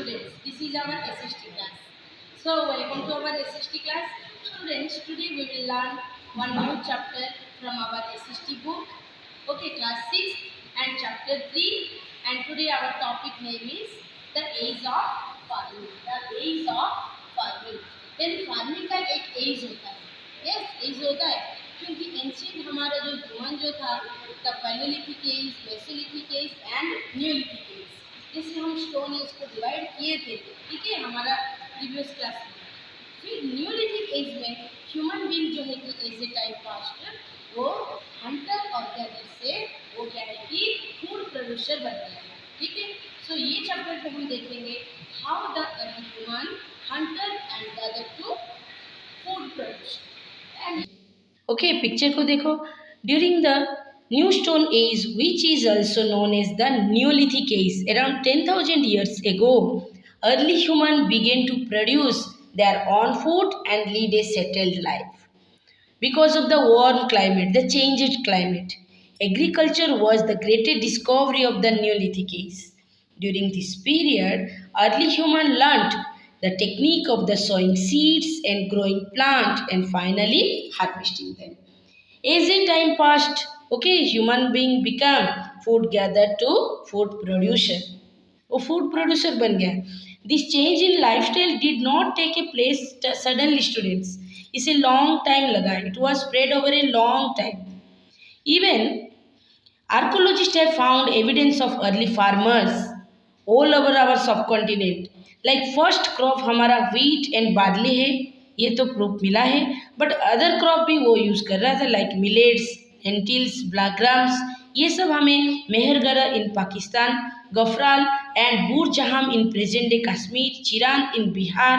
students, this is our SST class. So welcome to our SST class. Students, today we will learn one new chapter from our SST book. Okay, class 6 and chapter 3. And today our topic name is the age of farming. The age of farming. Then farming का एक age होता है. Yes, age होता है. क्योंकि ancient हमारा जो human जो था the paleolithic age, mesolithic age and neolithic age, जैसे हम स्टोन एज को डिवाइड किए थे, ठीक है, हमारा प्रीवियस क्लास में. फिर न्यूलिथिक एज में ह्यूमन बीइंग जो है कि एज ए टाइम पास्ट वो हंटर और गैदर से वो क्या है कि फूड प्रोड्यूसर बन गया है. ठीक है. सो ये चैप्टर पे हम देखेंगे how the human hunter and gather to food producer. And okay, picture को देखो. During the new stone age which is also known as the neolithic age, around 10,000 years ago, early human began to produce their own food and lead a settled life. Because of the warm climate, the changed climate, agriculture was the greatest discovery of the Neolithic age. During this period, early human learnt the technique of the sowing seeds and growing plant and finally harvesting them. As the time passed, okay, human being become food gatherer to food producer. वो food producer बन गया. This change in lifestyle did not take a place suddenly students. इसे long time लगा. It was spread over a long time. Even archaeologists have found evidence of early farmers all over our subcontinent. Like first crop हमारा wheat and barley है, ये तो proof मिला है. But other crop भी वो use कर रहा था like millets, lentils, black grams. ये सब हमें Mehrgarh in Pakistan, Gufkral and Burzahom in present day Kashmir, Chirand in Bihar,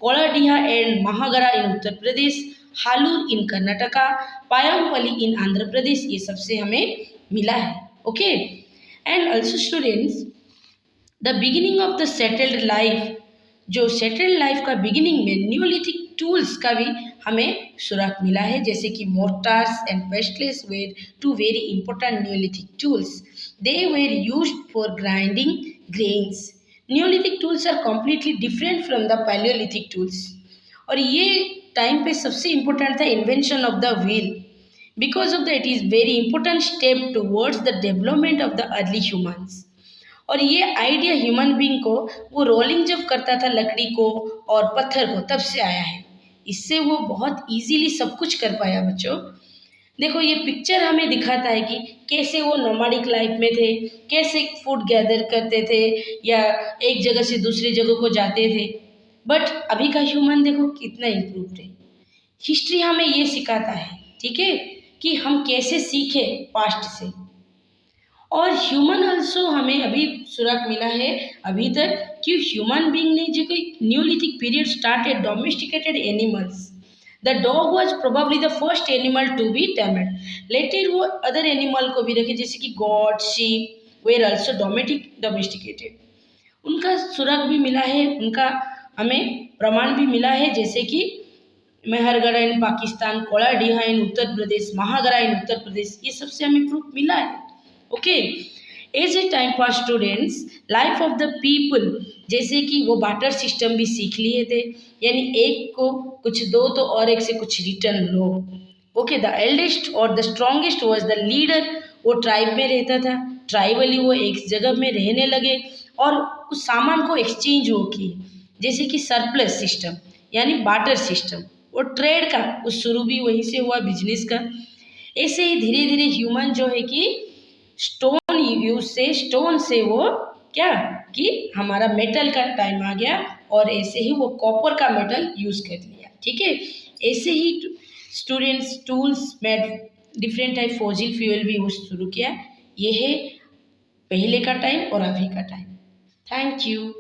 Koldihwa and Mahagara in Uttar Pradesh, Hallur in Karnataka, Paiyampalli in Andhra Pradesh, ये सबसे हमें मिला है. Okay. And also students, the beginning of the settled life, जो सेटल्ड लाइफ का बिगिनिंग में न्यूलिथिक टूल्स का भी हमें सुराग मिला है. जैसे कि मोर्टार्स and pestles were two very important neolithic tools. They were used for grinding grains. Neolithic tools are completely different from the paleolithic tools. और ये टाइम पे सबसे इम्पोर्टेंट था invention of the wheel. Because of the it is very important step towards the development of the early humans. और ये idea human being को वो rolling जब करता था लकड़ी को और पत्थर को, तब से आया है. इससे वो बहुत इजीली सब कुछ कर पाया. बच्चों देखो, ये पिक्चर हमें दिखाता है कि कैसे वो नोमैडिक लाइफ में थे, कैसे फूड गैदर करते थे या एक जगह से दूसरी जगह को जाते थे. बट अभी का ह्यूमन देखो कितना इम्प्रूव्ड है. हिस्ट्री हमें ये सिखाता है, ठीक है, कि हम कैसे सीखे पास्ट से. और ह्यूमन ऑल्सो हमें अभी सुराग मिला है अभी तक कि ह्यूमन बीइंग ने जो कोई neolithic period started domesticated animals. The dog was probably the first animal to be tamed. Later वो अदर एनिमल को भी रखे जैसे कि goat, sheep were also domesticated. उनका सुराग भी मिला है, उनका हमें प्रमाण भी मिला है. जैसे कि Mehrgarh in Pakistan, कोलाडिहा in Uttar Pradesh, महागरा in Uttar प्रदेश, ये सबसे हमें प्रूफ मिला है. Okay. As a time pass students, life of the people, जैसे कि वो बाटर सिस्टम भी सीख लिए थे, यानी एक को कुछ दो तो और एक से कुछ रिटर्न लो. ओके. द एल्डेस्ट और the strongest was the leader. वो ट्राइब में रहता था, ट्राइबली वो एक जगह में रहने लगे और उस सामान को एक्सचेंज हो किए. जैसे कि सरप्लस सिस्टम यानी बाटर सिस्टम, वो ट्रेड का उस शुरू भी वहीं से हुआ, बिजनेस का. ऐसे ही धीरे धीरे ह्यूमन जो है कि स्टोन यूज से, स्टोन से वो क्या कि हमारा मेटल का टाइम आ गया और ऐसे ही वो कॉपर का मेटल यूज कर लिया. ठीक है. ऐसे ही students tools made different type fossil fuel भी यूज शुरू किया. ये है पहले का टाइम और अभी का टाइम. Thank you.